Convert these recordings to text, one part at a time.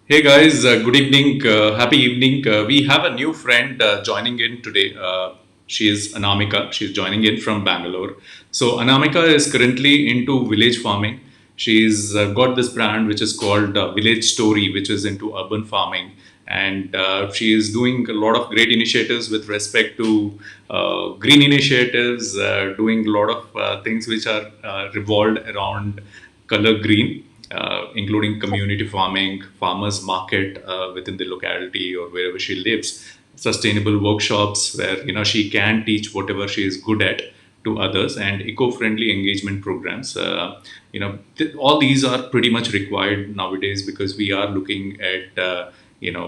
Hey guys, good evening, happy evening. We have a new friend joining in today. She is Anamika. She's joining in from Bangalore. So, Anamika is currently into village farming. She's got this brand which is called Village Story, which is into urban farming. And she is doing a lot of great initiatives with respect to green initiatives, doing a lot of things which are revolved around color green, including community farming, farmers market within the locality or wherever she lives, sustainable workshops where she can teach whatever she is good at to others, and eco-friendly engagement programs. All these are pretty much required nowadays because we are looking at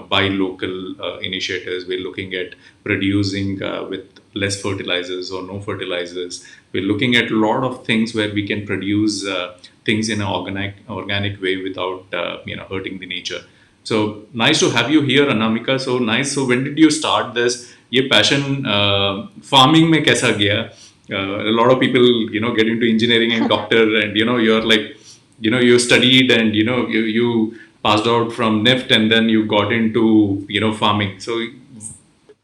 buy local initiatives. We're looking at producing with less fertilizers or no fertilizers. We're looking at a lot of things where we can produce things in an organic way without hurting the nature. So nice to have you here, Anamika. So nice. So when did you start this? ये passion farming में कैसा गया? A lot of people get into engineering and doctor, and you're like you studied, and you passed out from N.I.F.T, and then you got into farming. So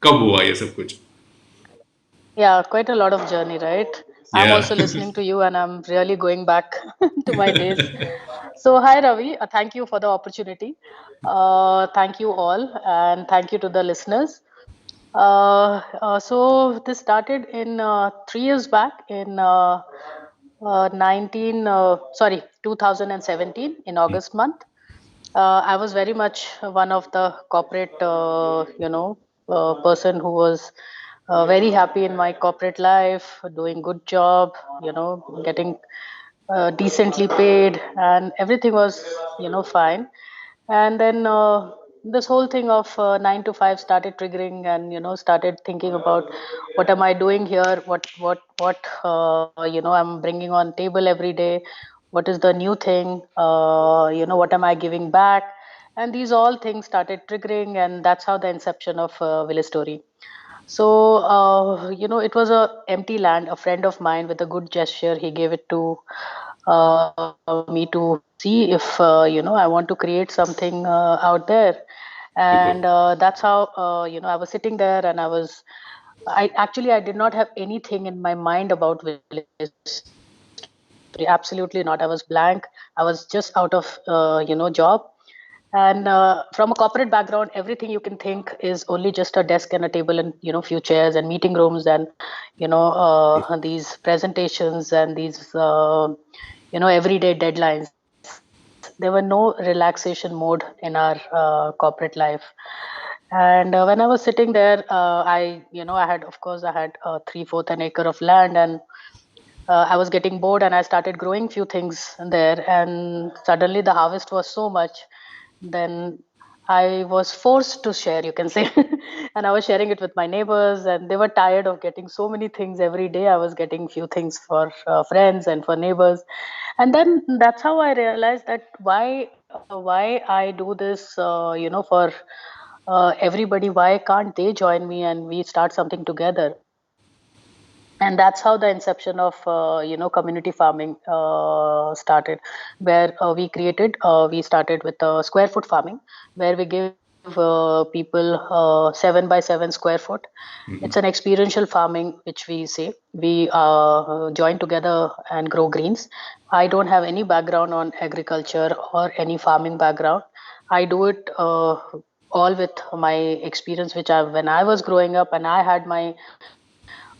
कब हुआ ये सब कुछ? Yeah, quite a lot of journey, right? I'm Yeah. also listening to you and I'm really going back to my days. So, hi Ravi, thank you for the opportunity. Thank you all, and thank you to the listeners. So, this started in 3 years back in 2017 in August month. I was very much one of the corporate, person who was very happy in my corporate life, doing good job, getting decently paid, and everything was, fine. And then this whole thing of 9 to 5 started triggering, and started thinking about what am I doing here, what I'm bringing on table every day, what is the new thing, what am I giving back, and these all things started triggering, and that's how the inception of Village Story. So, it was a empty land. A friend of mine, with a good gesture, he gave it to me to see if I want to create something out there, Super. and that's how I was sitting there, and I did not have anything in my mind about village story. Absolutely not. I was blank. I was just out of job, and from a corporate background, everything you can think is only just a desk and a table, and few chairs and meeting rooms, and these presentations and these everyday deadlines. There were no relaxation mode in our corporate life. And when I was sitting there, I had, of course, I had 3/4 an acre of land, and I was getting bored, and I started growing few things there. And suddenly the harvest was so much. Then I was forced to share, you can say. And I was sharing it with my neighbors, and they were tired of getting so many things every day. I was getting few things for friends and for neighbors. And then that's how I realized that why I do this, for everybody. Why can't they join me and we start something together? And that's how the inception of community farming started, where we started with square foot farming, where we give people 7 by 7 square foot. It's an experiential farming, which we say we join together and grow greens. I don't have any background on agriculture or any farming background. I do it all with my experience, which I when I was growing up, and I had my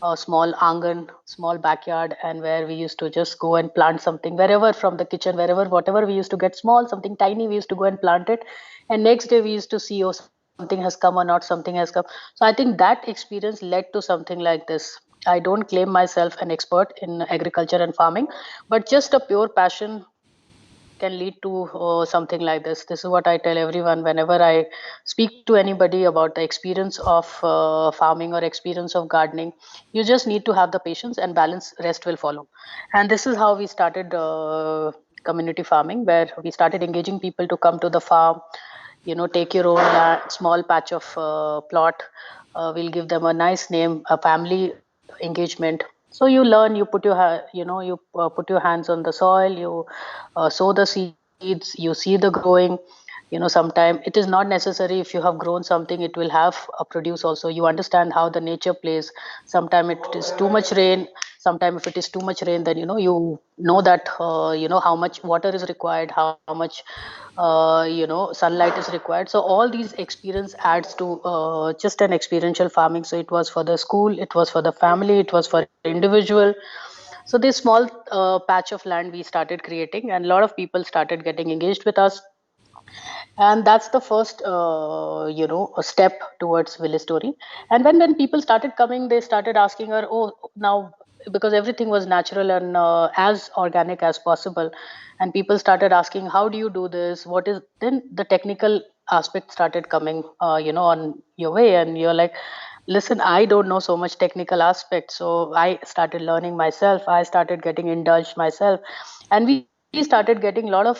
a small angan, small backyard, and where we used to just go and plant something wherever, from the kitchen, wherever, whatever we used to get small, something tiny, we used to go and plant it. And next day we used to see, oh, something has come or not, something has come. So I think that experience led to something like this. I don't claim myself an expert in agriculture and farming, but just a pure passion can lead to something like this. This is what I tell everyone whenever I speak to anybody about the experience of farming or experience of gardening. You just need to have the patience, and balance, rest will follow. And this is how we started community farming, where we started engaging people to come to the farm, take your own small patch of plot. We'll give them a nice name, a family engagement. So you learn, you put your you put your hands on the soil, you sow the seeds, you see the growing, sometime it is not necessary. If you have grown something, it will have a produce also. You understand how the nature plays. Sometime it is too much rain. Sometime if it is too much rain, then you know that how much water is required, how much sunlight is required. So all these experience adds to just an experiential farming. So it was for the school, it was for the family, it was for individual. So this small patch of land we started creating, and a lot of people started getting engaged with us. And that's the first a step towards village story. And when people started coming, they started asking her, oh, now, because everything was natural and as organic as possible, and people started asking, how do you do this, what is, then the technical aspect started coming on your way, and you're like, listen, I don't know so much technical aspect. So I started learning myself, I started getting indulged myself, and we started getting a lot of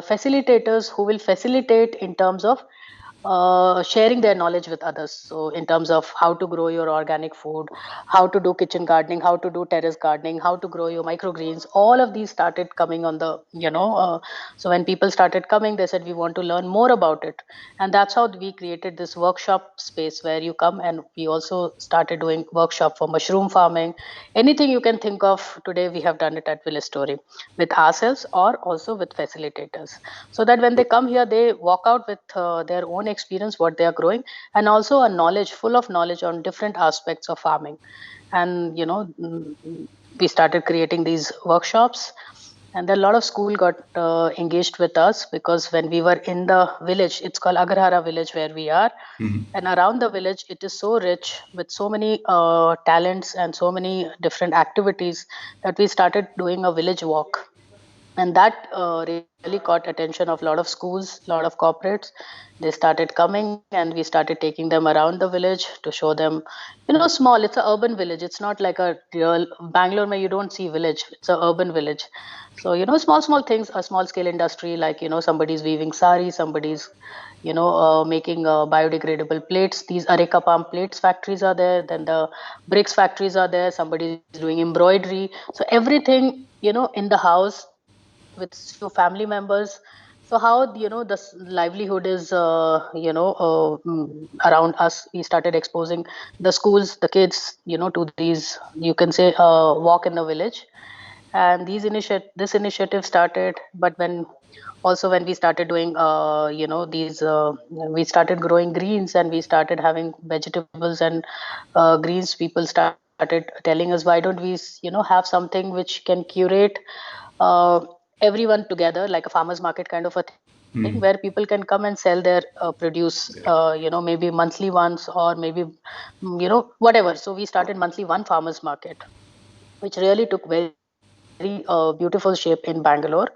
facilitators who will facilitate in terms of sharing their knowledge with others. So in terms of how to grow your organic food, how to do kitchen gardening, how to do terrace gardening, how to grow your microgreens, all of these started coming on the so when people started coming, they said we want to learn more about it. And that's how we created this workshop space where you come, and we also started doing workshop for mushroom farming. Anything you can think of today, we have done it at Village Story with ourselves or also with facilitators, so that when they come here, they walk out with their own experience, what they are growing, and also a knowledge, full of knowledge on different aspects of farming. And we started creating these workshops, and then a lot of school got engaged with us, because when we were in the village, it's called Agarhara village where we are, and around the village it is so rich with so many talents and so many different activities, that we started doing a village walk. And that really caught attention of a lot of schools, a lot of corporates. They started coming, and we started taking them around the village to show them, small, it's an urban village, it's not like a real Bangalore where you don't see village, it's an urban village. So small things, a small scale industry, like somebody's weaving sari, somebody's making biodegradable plates. These areca palm plates factories are there, then the bricks factories are there, somebody's doing embroidery. So everything in the house with few family members. So how the livelihood is around us. We started exposing the schools, the kids, to these, you can say, walk in the village. And this initiative started. But when we started doing these we started growing greens, and we started having vegetables and greens, people started telling us, why don't we have something which can curate uh, everyone together, like a farmers market kind of a thing, where people can come and sell their produce, maybe monthly once, or maybe whatever. So we started monthly one farmers market, which really took very beautiful shape in Bangalore.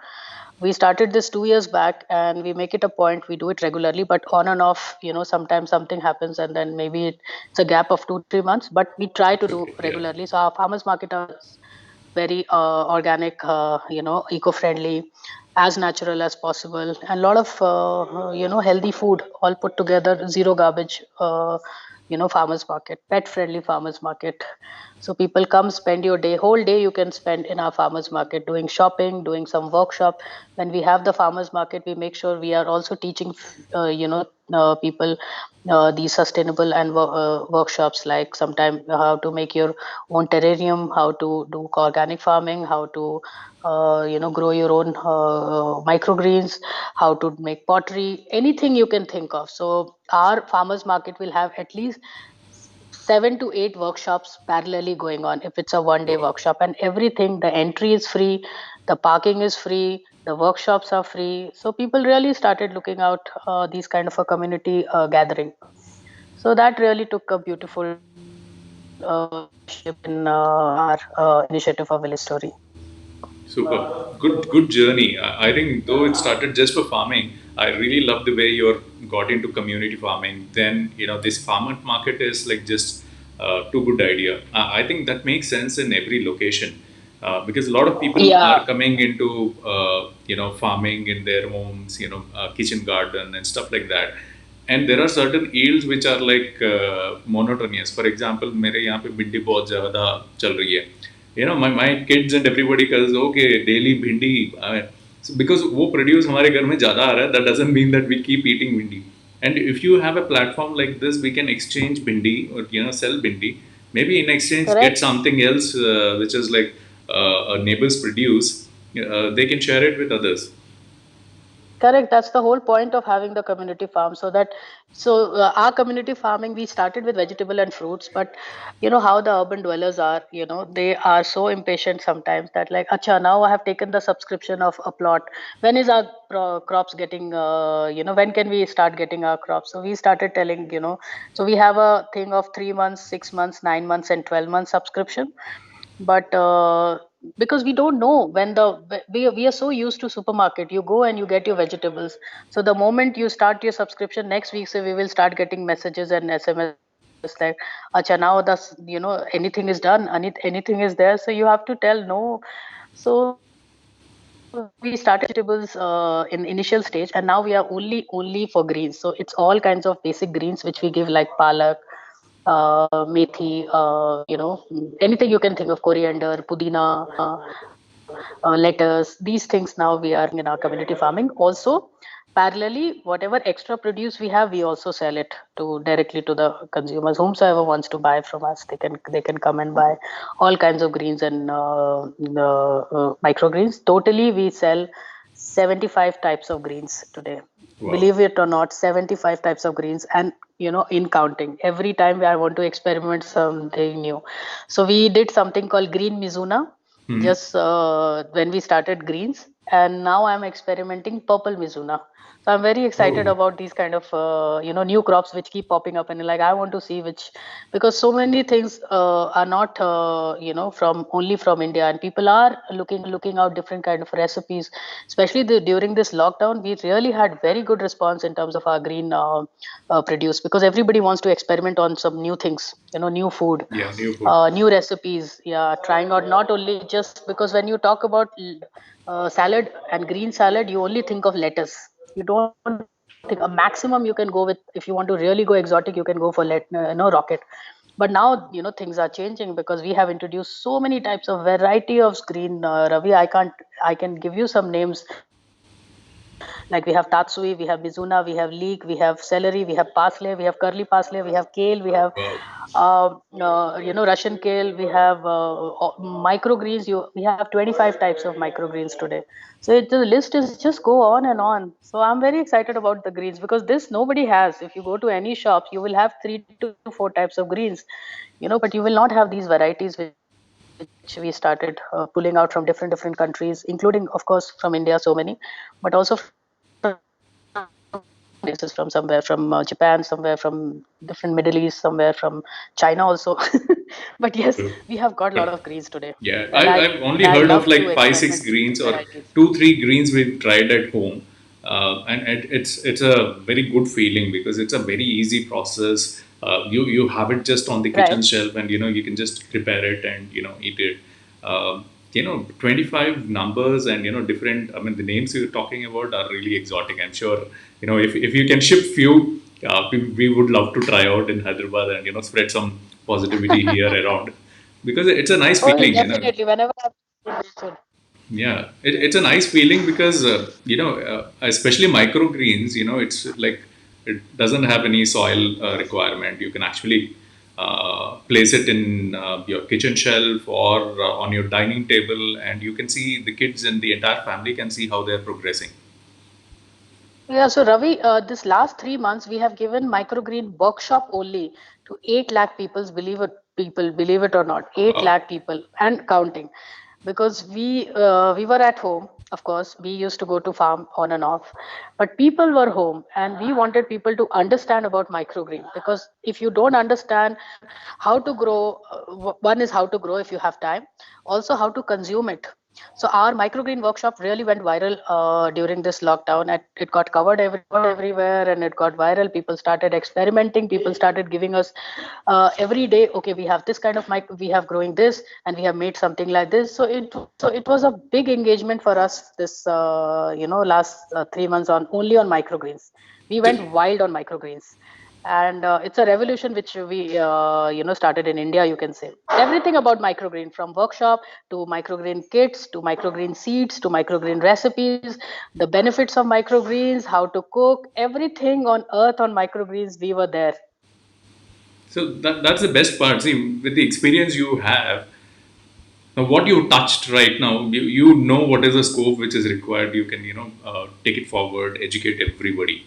We started this 2 years back, and we make it a point, we do it regularly, but on and off, sometimes something happens, and then maybe it's a gap of 2-3 months, but we try to do Yeah. regularly. So our farmers market are very organic, eco-friendly, as natural as possible, and a lot of healthy food, all put together, zero garbage. Farmers market, pet friendly farmers market. So people come, spend your day, whole day you can spend in our farmers market, doing shopping, doing some workshop. When we have the farmers market, we make sure we are also teaching people these sustainable and workshops, like sometime how to make your own terrarium, how to do organic farming, how to grow your own microgreens, how to make pottery, anything you can think of. So our farmers market will have at least 7 to 8 workshops parallelly going on if it's a 1 day Wow. workshop. And everything, the entry is free, the parking is free, the workshops are free. So people really started looking out these kind of a community gathering. So that really took a beautiful shape in our initiative of Village Story. Super. Good journey. I think though it started just for farming, I really love the way you got into community farming. Then, this farmer market is like just too good idea. I think that makes sense in every location, because a lot of people are Yeah. coming into, farming in their homes, kitchen garden and stuff like that. And there are certain yields which are like monotonous. For example, मेरे यहाँ पे भिंडी बहुत ज़्यादा चल रही है. My kids and everybody goes, okay, daily bhindi. So because वो produce हमारे घर में ज़्यादा आ रहा है, that doesn't mean that we keep eating bindi. And if you have a platform like this, we can exchange bindi or sell bindi. Maybe in exchange get Correct. something else which is like a neighbor's produce. They can share it with others. Correct. That's the whole point of having the community farm. Our community farming, we started with vegetable and fruits, but you know how the urban dwellers are. You know, they are so impatient sometimes that like, acha, now I have taken the subscription of a plot. When is our crops getting? When can we start getting our crops? So we started telling, so we have a thing of 3 months, 6 months, 9 months, and 12 months subscription. But because we don't know when we are so used to supermarket, you go and you get your vegetables. So the moment you start your subscription next week, so we will start getting messages and SMS like, acha, now that's, anything is done, anything is there, so you have to tell no. So we started vegetables in initial stage, and now we are only for greens. So it's all kinds of basic greens which we give, like palak, methi, anything you can think of, coriander, pudina, lettuce. These things now we are using in our community farming. Also, parallelly, whatever extra produce we have, we also sell it to directly to the consumers. Whomsoever wants to buy from us, they can come and buy all kinds of greens and microgreens. Totally, we sell 75 types of greens today. Wow. Believe it or not, 75 types of greens, and in counting. Every time I want to experiment something new. So we did something called green mizuna Hmm. just when we started greens, and now I'm experimenting purple mizuna. So I'm very excited Oh. about these kind of new crops which keep popping up, and like I want to see which, because so many things are not from only from India, and people are looking out different kind of recipes. Especially during this lockdown, we really had very good response in terms of our green produce, because everybody wants to experiment on some new things, new food, Yeah, new food. new recipes. Yeah, trying out not only just because when you talk about salad and green salad, you only think of lettuce. You don't think a maximum you can go with. If you want to really go exotic, you can go for rocket. But now things are changing, because we have introduced so many types of variety of green, Ravi. I can give you some names, like we have tatsui, we have mizuna, we have leek, we have celery, we have parsley, we have curly parsley, we have kale, we have Wow. Russian kale, we have microgreens. We have 25 types of microgreens today. So the list is just go on and on. So I'm very excited about the greens, because this nobody has. If you go to any shops, you will have 3 to 4 types of greens, but you will not have these varieties which we started pulling out from different countries, including, of course, from India, so many, but also from different places, from somewhere from Japan, somewhere from different Middle East, somewhere from China also. But yes, we have got a lot of greens today, True. and I Correct. love to Yeah, experiment I've with only heard of varieties. like five, six greens or two, three greens we've tried at home. And it's a very good feeling because it's a very easy process. You have it just on the kitchen Right. shelf, and you can just prepare it and eat it. 25 numbers and different. I mean, the names you're talking about are really exotic. I'm sure if you can ship few, we would love to try out in Hyderabad and spread some positivity here around because it's a nice Oh, yes, feeling. definitely. Whenever I'm Yeah, it's a nice feeling because especially microgreens, it's like it doesn't have any soil requirement. You can actually place it in your kitchen shelf or on your dining table, and you can see the kids and the entire family can see how they're progressing. Yeah, so Ravi, this last 3 months we have given microgreen workshop only to 8 lakh people, believe it or not, eight Wow. lakh people and counting, because we were at home. Of course, we used to go to farm on and off, but people were home, and we wanted people to understand about microgreen, because if you don't understand how to grow, one is how to grow if you have time, also how to consume it. So our microgreen workshop really went viral during this lockdown, and it got covered everywhere, and it got viral. People started experimenting. People started giving us every day. Okay, we have this kind of mic. We have growing this, and we have made something like this. So it was a big engagement for us. This last 3 months on only on microgreens. We went wild on microgreens, and it's a revolution which we started in India, you can say. Everything about microgreen, from workshop to microgreen kits to microgreen seeds to microgreen recipes, the benefits of microgreens, how to cook, everything on earth on microgreens, we were there. So that's the best part. See, with the experience you have, now what you touched right now, you know what is the scope which is required. You can, take it forward, educate everybody.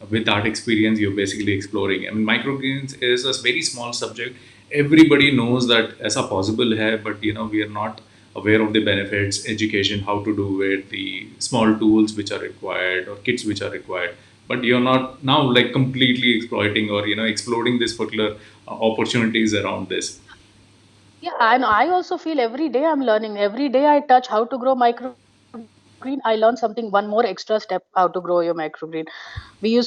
With that experience, you're basically exploring. I mean, microgreens is a very small subject. Everybody knows that as a possible hai, but we are not aware of the benefits, education, how to do it, the small tools which are required or kits which are required. But you're not now like completely exploiting or exploring this particular opportunities around this. Yeah, and I also feel every day I'm learning. Every day I touch how to grow microgreen, I learn something, one more extra step how to grow your microgreen. We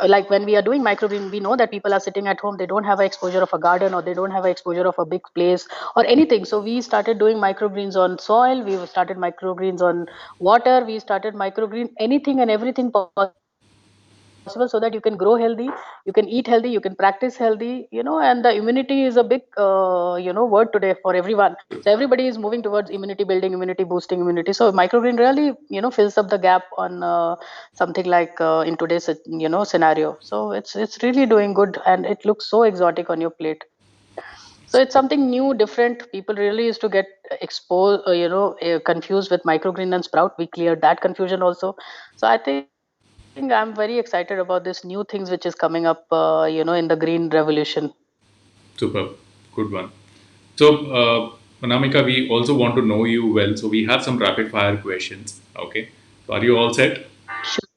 like when we are doing microgreen, we know that people are sitting at home, they don't have an exposure of a garden, or they don't have an exposure of a big place or anything. So we started doing microgreens on soil, we started microgreens on water, we started microgreen anything and everything possible, so that you can grow healthy, you can eat healthy, you can practice healthy, and the immunity is a big word today for everyone. So everybody is moving towards immunity building, immunity boosting immunity. So microgreen really fills up the gap on something like in today's scenario. So it's really doing good, and it looks so exotic on your plate. So it's something new, different. People really used to get exposed, confused with microgreen and sprout. We cleared that confusion also. So I think I'm very excited about this new things which is coming up, in the green revolution. Super, good one. So, Anamika, we also want to know you well. So, we have some rapid fire questions. Okay. So, are you all set? Shoot,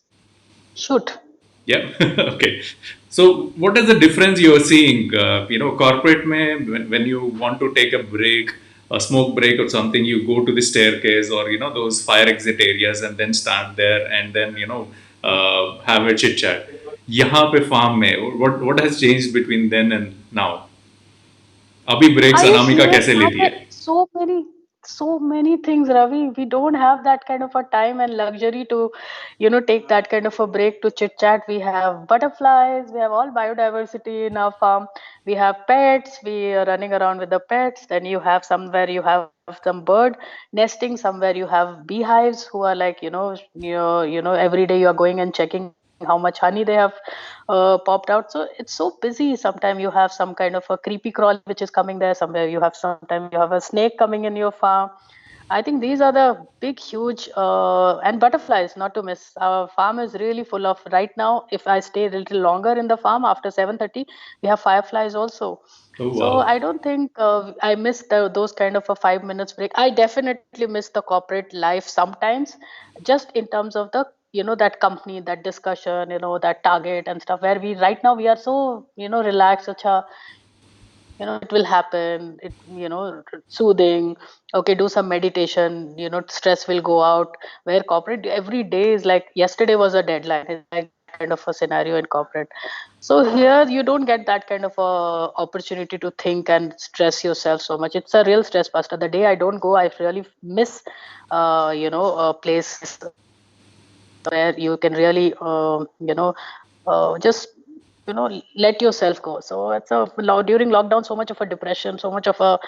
shoot. Yeah. Okay. So, what is the difference you are seeing? Corporate mein, when you want to take a break, a smoke break or something, you go to the staircase or, those fire exit areas and then stand there and then, have a chit chat. यहाँ पे farm में, what has changed between then and now? अभी breaks Are you Anamika serious? कैसे Now लेती there है? so many things, Ravi. We don't have that kind of a time and luxury to, take that kind of a break to chit chat. We have butterflies, we have all biodiversity in our farm. We have pets, we are running around with the pets. Then you have somewhere you have some bird nesting, somewhere you have beehives who are like, every day you are going and checking how much honey they have popped out. So it's so busy. Sometimes you have some kind of a creepy crawly which is coming there. Somewhere you have sometimes you have a snake coming in your farm. I think these are the big, huge, and butterflies, not to miss. Our farm is really full of. Right now, if I stay a little longer in the farm after 7:30, we have fireflies also. Oh, So wow. I don't think I miss those kind of a 5 minutes break. I definitely miss the corporate life sometimes, just in terms of the that company, that discussion, that target and stuff. Where we right now we are so relaxed, such a it will happen. It soothing. Okay, do some meditation. Stress will go out. Where corporate every day is like yesterday was a deadline. It's like that kind of a scenario in corporate. So here you don't get that kind of a opportunity to think and stress yourself so much. It's a real stress buster. The day I don't go, I really miss a place where you can really just let yourself go. So it's a during lockdown, so much of a depression, so much of a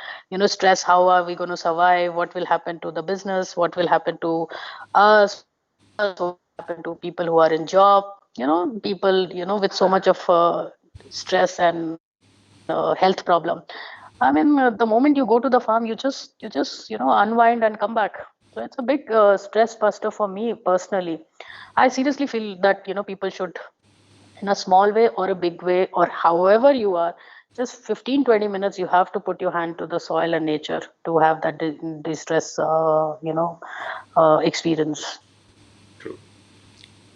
stress. How are we going to survive? What will happen to the business? What will happen to us? What will happen to people who are in job? People with so much of stress and health problem. I mean, the moment you go to the farm, you just unwind and come back. So it's a big stress buster for me personally. I seriously feel that people should, in a small way or a big way or however you are, just 15-20 minutes you have to put your hand to the soil and nature to have that distress experience. True.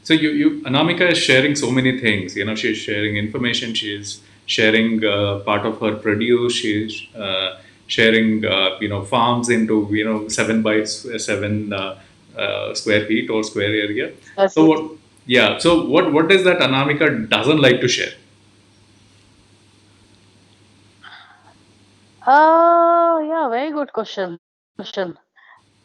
So Anamika is sharing so many things. She's sharing information. She's sharing part of her produce. She's sharing, farms into, 7 by 7 square feet or square area. Yes, So yes. what? Yeah. So what is that Anamika doesn't like to share? Yeah, very good question.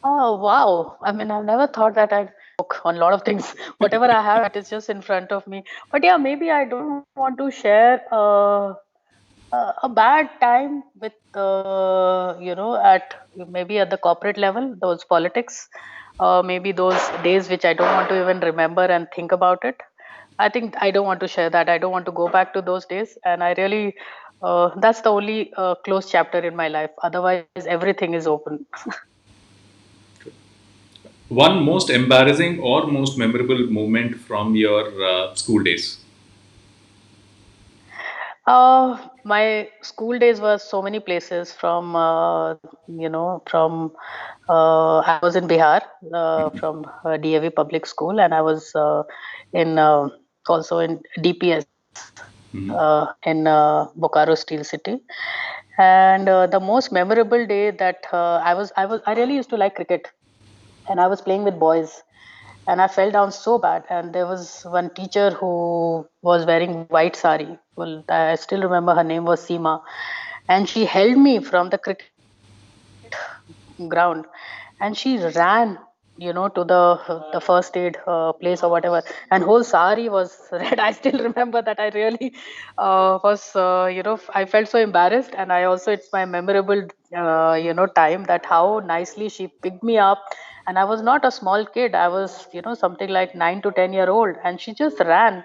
Oh wow, I mean, I've never thought that I'd book on a lot of things. Whatever I have, it is just in front of me. But yeah, maybe I don't want to share a bad time with at maybe at the corporate level, those politics, maybe those days which I don't want to even remember and think about it. I think I don't want to share that. I don't want to go back to those days, and I really that's the only closed chapter in my life. Otherwise, everything is open. One most embarrassing or most memorable moment from your school days? My school days were so many places from, I was in Bihar, from DAV Public School, and I was in also in DPS in Bokaro Steel City. And the most memorable day that I really used to like cricket, and I was playing with boys, and I fell down so bad. And there was one teacher who was wearing white sari. Well, I still remember her name was Seema, and she held me from the cricket ground, and she ran, to the first aid place or whatever. And whole sari was red. I still remember that. I really was, I felt so embarrassed, and I also it's my memorable, time that how nicely she picked me up. And I was not a small kid. I was, something like 9 to 10 year old, and she just ran.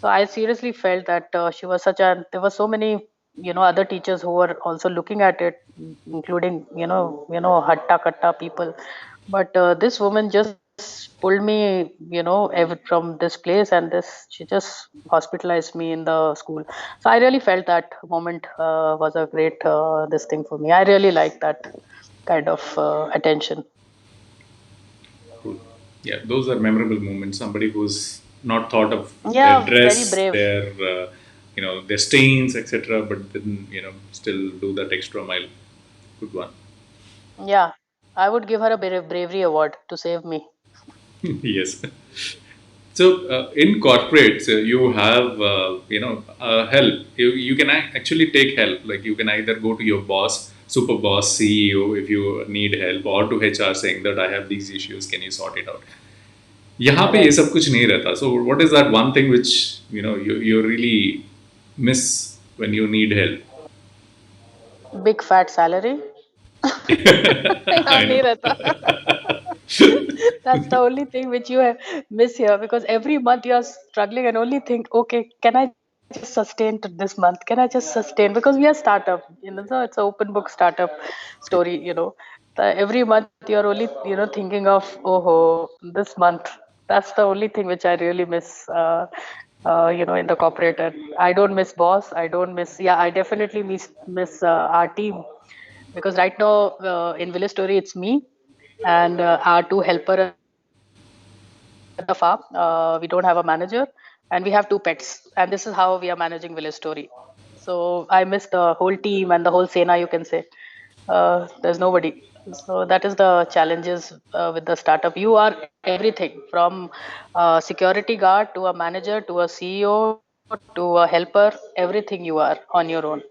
So I seriously felt that she was such a. There were so many, other teachers who were also looking at it, including, hatta katta people. But this woman just pulled me, from this place, and this she just hospitalized me in the school. So I really felt that moment was a great this thing for me. I really like that kind of attention. Cool. Yeah, those are memorable moments. Somebody who's not thought of their Yeah, very dress, brave. their stains, etc., but then still do that extra mile. Good one. Yeah, I would give her a bravery award to save me. Yes. So in corporates, you have help. You can actually take help. Like you can either go to your boss, super boss, CEO if you need help, or to HR saying that I have these issues. Can you sort it out? यहाँ पे ये Right. सब कुछ नहीं रहता. So what is that one thing which you really miss when you need help? Big fat salary. I यहाँ नहीं रहता. know. That's the only thing which you miss here, because every month you are struggling and only think, okay, can I just sustain to this month? Can I just sustain? Because we are startup, so it's an open book startup story. Every month you are only, thinking of, oh, this month. That's the only thing which I really miss, in the corporate. And I don't miss boss. I don't miss, yeah, I definitely miss our team, because right now in Village Story it's me and our two helper at the farm. We don't have a manager, and we have two pets, and this is how we are managing Village Story. So I miss the whole team and the whole Sena, you can say. There's nobody. So that is the challenges with the startup. You are everything from security guard to a manager to a CEO to a helper. Everything you are on your own,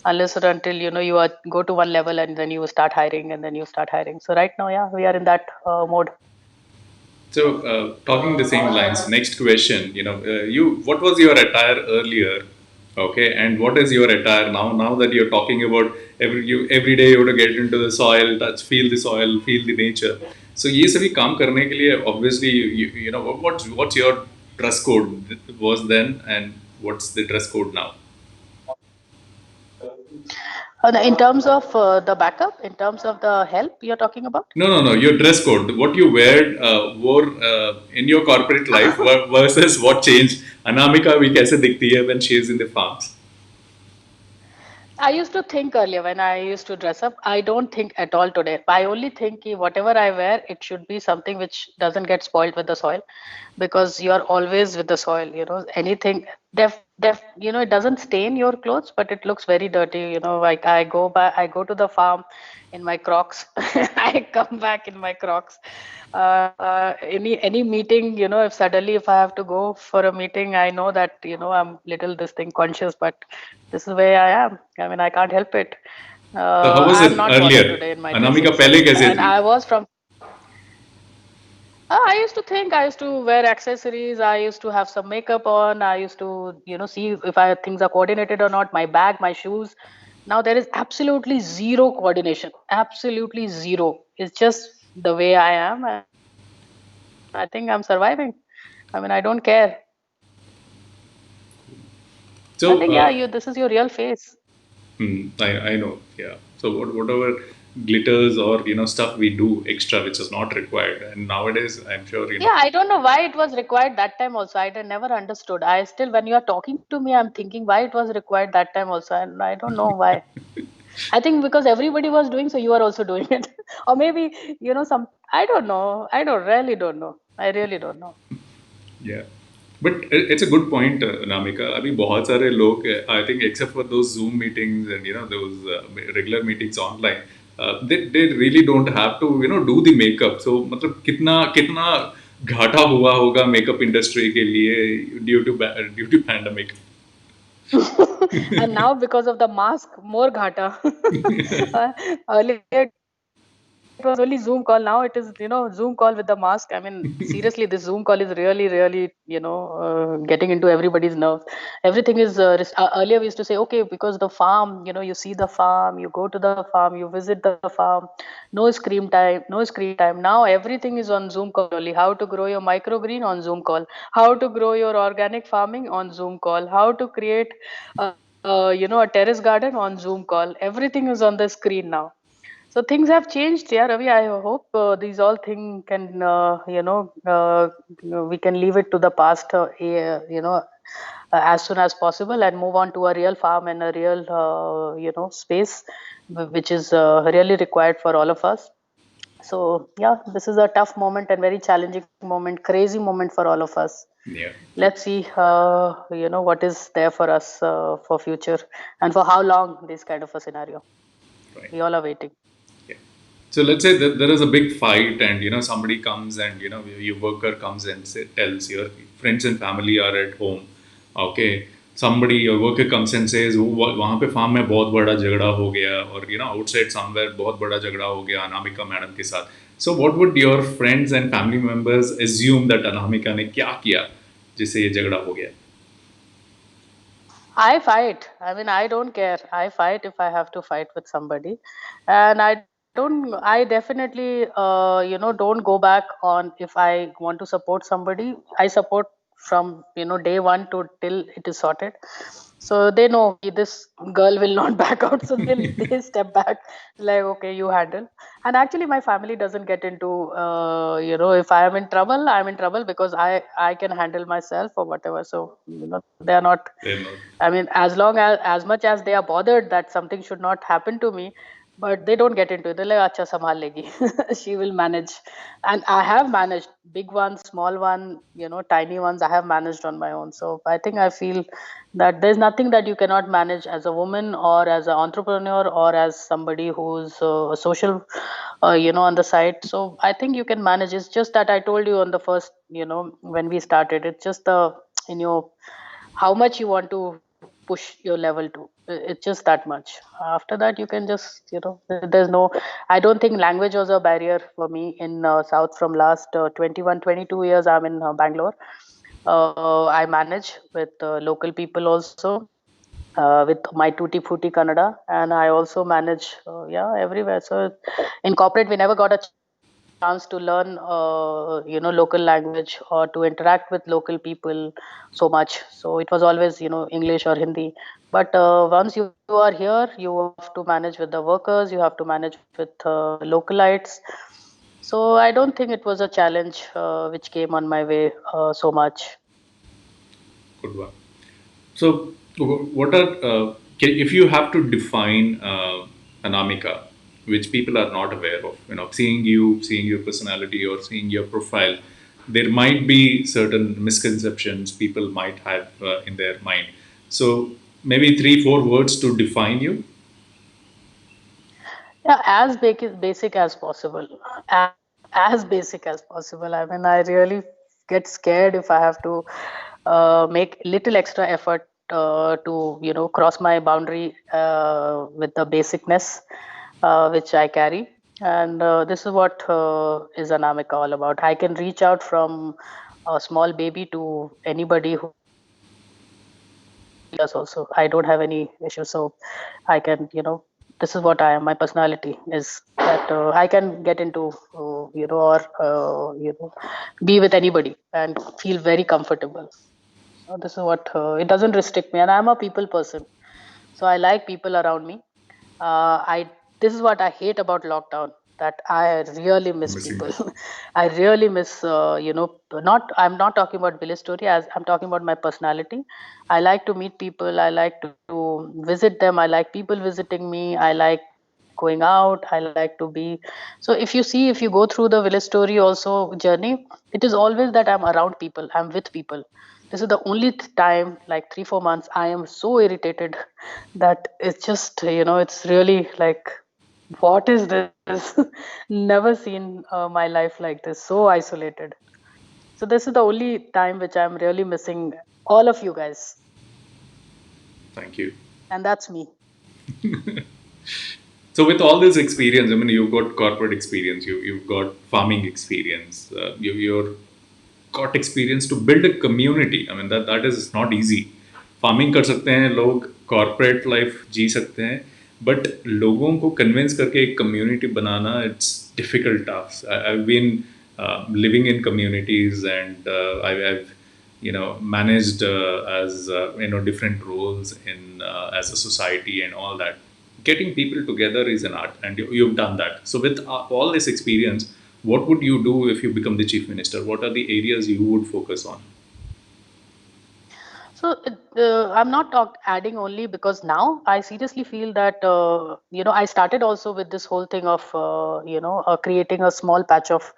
unless or until you are go to one level and then you start hiring, and then you start hiring. So right now, yeah, we are in that mode. So, talking the same lines, next question, what was your attire earlier? Okay, and what is your attire now? Now that you're talking about every day you have to get into the soil, touch, feel the soil, feel the nature. So, ये सभी काम करने के लिए obviously what's your dress code was then and what's the dress code now? In terms of the backup, in terms of the help you're talking about. No, no, no. Your dress code, what you wore in your corporate life versus what changed. Anamika भी कैसे दिखती है when she is in the farms. I used to think earlier when I used to dress up. I don't think at all today. I only think ki whatever I wear, it should be something which doesn't get spoiled with the soil, because you are always with the soil. Anything it doesn't stain your clothes, but it looks very dirty. Like I go to the farm in my Crocs. I come back in my Crocs. Any meeting, if suddenly if I have to go for a meeting, I know that I'm little this thing conscious, but this is where I am. I mean, I can't help it. So how was I'm it not bothered earlier? today in my dressing Anamika पहले sense, कैसे and थी? I was from I used to think, I used to wear accessories, I used to have some makeup on, I used to, see if things are coordinated or not, my bag, my shoes. Now there is absolutely zero coordination, absolutely zero. It's just the way I am, and I think I'm surviving. I mean, I don't care. I think, So, yeah, this is your real face. I know, yeah. So whatever glitters or stuff we do extra which is not required, and nowadays I'm sure Yeah, I don't know why it was required that time also. Never understood. I still, when you are talking to me, I'm thinking why it was required that time also, and I don't know why. I think because everybody was doing, so you are also doing it. Or maybe, some, I don't know. Really don't know. I really don't know. Yeah. But it's a good point, Namika. अभी बहुत सारे लोग, I think, except for those Zoom meetings and those regular meetings online, they really don't have to do the makeup. So मतलब कितना घाटा हुआ होगा makeup industry के लिए due to pandemic. And now because of the mask, more ghata. Earlier it was only Zoom call. Now it is, Zoom call with the mask. I mean, seriously, this Zoom call is really, getting into everybody's nerves. Everything is, earlier we used to say, okay, because the farm, you see the farm, you go to the farm, you visit the farm, no screen time, no screen time. Now everything is on Zoom call only. How to grow your microgreen on Zoom call, how to grow your organic farming on Zoom call, how to create a terrace garden on Zoom call. Everything is on the screen now. So things have changed. Yeah, Ravi, I hope these all thing can, we can leave it to the past, as soon as possible, and move on to a real farm and a real, space, which is really required for all of us. So yeah, this is a tough moment and very challenging moment, crazy moment for all of us. Yeah, true. Let's see, what is there for us for future, and for how long this kind of a scenario. Right. We all are waiting. Yeah. So let's say that there is a big fight, and somebody comes, and your worker comes and tells your friends and family are at home. Okay, somebody, your worker comes and says, वहाँ पे farm में बहुत बड़ा झगड़ा हो गया, और outside somewhere बहुत बड़ा झगड़ा हो गया अनामिका मैडम के साथ. So what would your friends and family members assume that Anamika ने क्या किया जिससे ये झगड़ा हो गया? I fight. I mean, I don't care. I fight if I have to fight with somebody, and I don't. I definitely, don't go back on if I want to support somebody. I support from day one to till it is sorted. So they know this girl will not back out. So they step back, like, okay, you handle. And actually, my family doesn't get into, if I am in trouble, I'm in trouble because I can handle myself or whatever. So they are not. They're not. I mean, as much as they are bothered that something should not happen to me, but they don't get into it. They're like, "Acha, sambhal legi." She will manage, and I have managed big ones, small one, tiny ones. I have managed on my own. So I think I feel that there's nothing that you cannot manage as a woman or as an entrepreneur or as somebody who's a social, on the side. So I think you can manage. It's just that I told you on the first, when we started. It's just the in your how much you want to push your level to. It's just that much. After that, you can just, there's no, I don't think language was a barrier for me in South. From last 21, 22 years, I'm in Bangalore. I manage with local people also, with my tutti frutti Kannada, and I also manage, everywhere. So in corporate, we never got a chance to learn, local language or to interact with local people so much. So it was always, English or Hindi. But once you are here, you have to manage with the workers, you have to manage with localites. So I don't think it was a challenge which came on my way so much. Good one. So, what are if you have to define Anamika, which people are not aware of, seeing you, seeing your personality, or seeing your profile, there might be certain misconceptions people might have in their mind. So, maybe three, four words to define you. Yeah, as basic as possible. As basic as possible. I mean, I really get scared if I have to make little extra effort to, cross my boundary with the basicness which I carry. And this is what is Anamika all about. I can reach out from a small baby to anybody who's 80 years also. I don't have any issue. So I can, this is what I am. My personality is that I can get into, or, be with anybody and feel very comfortable. So this is what, it doesn't restrict me. And I'm a people person. So I like people around me. I This is what I hate about lockdown, that I really miss Missing people. that. I really miss, not I'm not talking about village story, as I'm talking about my personality. I like to meet people. I like to visit them. I like people visiting me. I like going out. I like to be. So if you go through the village story also journey, it is always that I'm around people. I'm with people. This is the only time, like 3 4 months, I am so irritated that it's just, it's really like, what is this? Never seen my life like this, so isolated. So this is the only time which I'm really missing all of you guys, Thank you. and that's me. So with all this experience, I mean, you've got corporate experience, you've got farming experience, you're got experience to build a community. I mean, that is not easy. Farming कर सकते हैं लोग, corporate life जी सकते हैं, but लोगों को convince करके एक कम्युनिटी बनाना, it's difficult task. I been living in communities and I've managed as different roles in as a society and all that. Getting people together is an art, and you've done that. So with all this experience, what would you do if you become the chief minister? What are the areas you would focus on? So I'm not adding only because now I seriously feel that I started also with this whole thing of creating a small patch of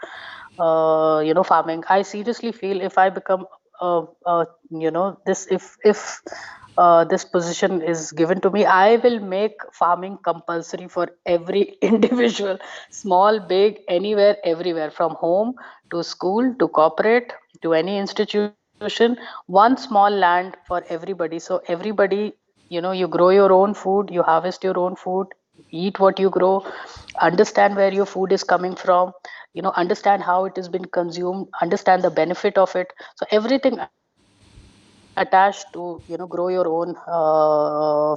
farming. I seriously feel if I become this if this position is given to me, I will make farming compulsory for every individual, small, big, anywhere, everywhere, from home to school to corporate to any institution. One small land for everybody, so everybody, you grow your own food, you harvest your own food, eat what you grow, understand where your food is coming from, understand how it has been consumed, understand the benefit of it. So everything attached to grow your own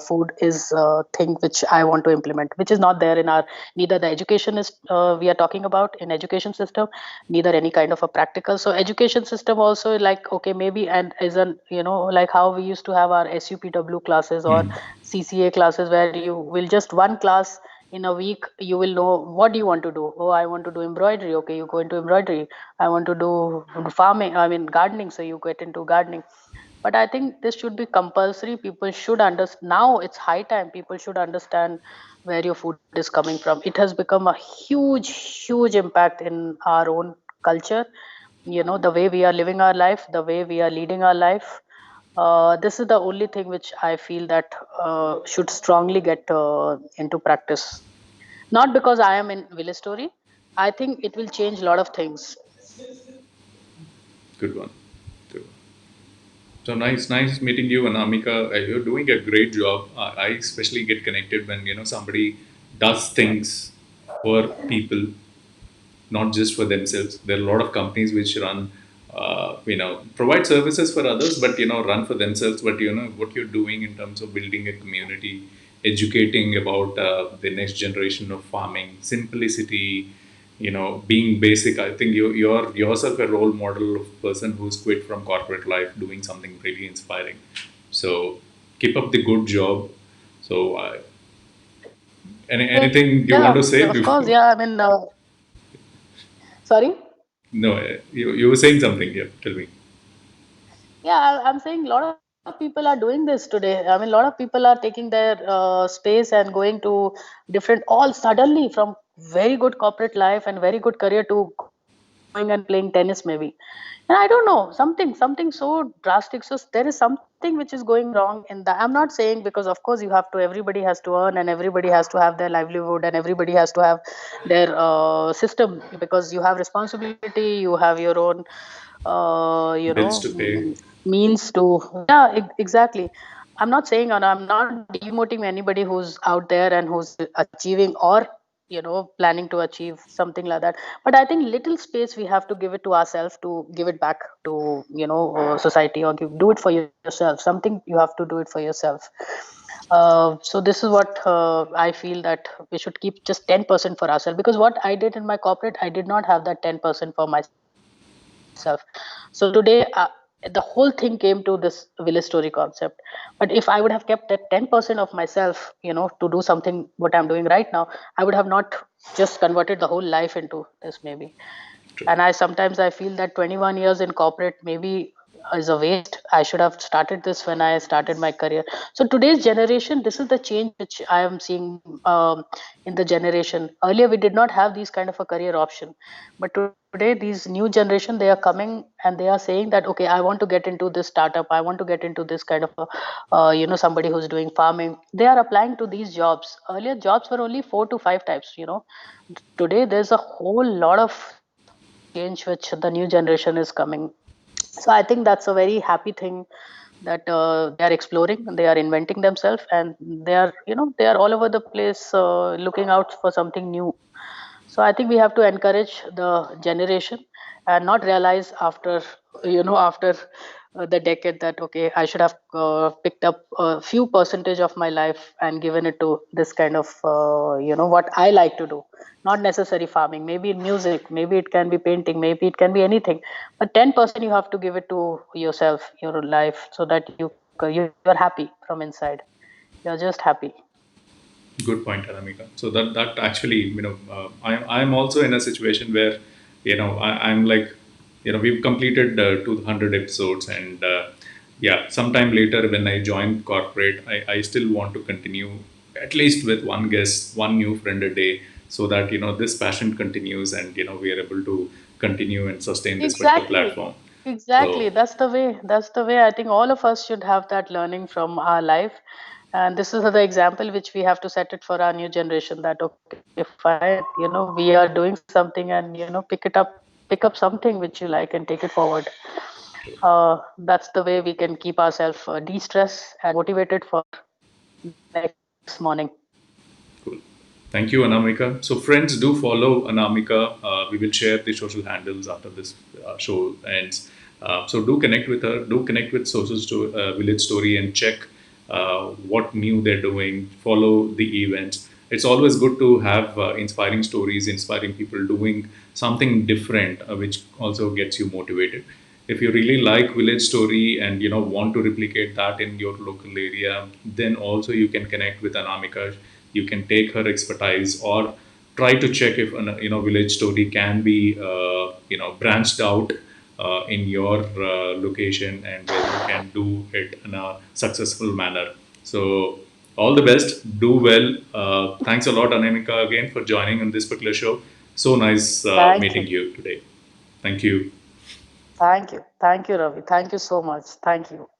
food is a thing which I want to implement, which is not there in our, neither the education is we are talking about in education system, neither any kind of a practical. So education system also, like, okay, maybe, and isn't, like how we used to have our SUPW classes or CCA classes, where you will just one class in a week, you will know what do you want to do. Oh, I want to do embroidery. Okay, you go into embroidery. I want to do farming, I mean gardening, so you get into gardening. But I think this should be compulsory. People should understand. Now it's high time people should understand where your food is coming from. It has become a huge impact in our own culture, the way we are living our life, the way we are leading our life. This is the only thing which I feel that should strongly get into practice. Not because I am in village story. I think it will change a lot of things. Good one. Good one. So nice meeting you, Anamika. You're doing a great job. I especially get connected when somebody does things for people, not just for themselves. There are a lot of companies which run, provide services for others, but run for themselves. But what you're doing in terms of building a community, educating about the next generation of farming, simplicity, being basic. I think you're yourself a role model of person who's quit from corporate life, doing something really inspiring. So keep up the good job. So anything you want to Yeah, say of course. before? Yeah, I mean, sorry. No, you were saying something here. Tell me. Yeah, I'm saying a lot of people are doing this today. I mean, a lot of people are taking their space and going to different, all suddenly from very good corporate life and very good career to going and playing tennis, maybe. And I don't know, something so drastic. So there is something which is going wrong in that. I'm not saying, because of course you have to, everybody has to earn, and everybody has to have their livelihood, and everybody has to have their system, because you have responsibility, you have your own Bills to pay. means to, yeah, exactly. I'm not saying, and I'm not demoting anybody who's out there and who's achieving or planning to achieve something like that. But I think little space we have to give it to ourselves, to give it back to society, or do it for yourself. Something you have to do it for yourself. So this is what I feel, that we should keep just 10% for ourselves, because what I did in my corporate, I did not have that 10% for myself. So today, the whole thing came to this village story concept. But if I would have kept that 10% of myself, to do something what I'm doing right now, I would have not just converted the whole life into this, maybe. True. And I sometimes I feel that 21 years in corporate maybe is a waste. I should have started this when I started my career. So today's generation, this is the change which I am seeing, in the generation. Earlier we did not have these kind of a career option, but today these new generation, they are coming and they are saying that, okay, I want to get into this startup, I want to get into this kind of a, somebody who's doing farming. They are applying to these jobs. Earlier jobs were only 4 to 5 types. Today there's a whole lot of change which the new generation is coming. So I think that's a very happy thing, that they are exploring, they are inventing themselves, and they are all over the place, looking out for something new. So I think we have to encourage the generation, and not realize after, after the decade, that okay, I should have picked up a few percentage of my life and given it to this kind of, what I like to do. Not necessary farming, maybe in music, maybe it can be painting, maybe it can be anything. But 10% you have to give it to yourself, your life, so that you're happy from inside. You're just happy. Good point, Anamika. So that actually, I'm also in a situation where, I'm like, we've completed 200 episodes, and yeah, sometime later when I join corporate, I still want to continue at least with one guest, one new friend a day, so that this passion continues, and we are able to continue and sustain this particular Exactly. platform. Exactly. So That's the way. That's the way. I think all of us should have that learning from our life. And this is the example which we have to set it for our new generation, that okay, fine, we are doing something, and pick up something which you like and take it forward. That's the way we can keep ourselves de-stress and motivated for next morning. cool. Thank you, Anamika. So, friends, do follow Anamika. We will share the social handles after this show ends. So, do connect with her. Do connect with Village Story, and check what new they're doing. Follow the events. It's always good to have inspiring stories, inspiring people doing something different, which also gets you motivated. If you really like Village Story and want to replicate that in your local area, then also you can connect with Anamika. You can take her expertise, or try to check if Village Story can be branched out in your location, and where you can do it in a successful manner. So all the best, do well. Thanks a lot, Anamika, again for joining on this particular show. So nice Thank meeting you. you today. Thank you. Thank you. Thank you, Ravi. Thank you so much. Thank you.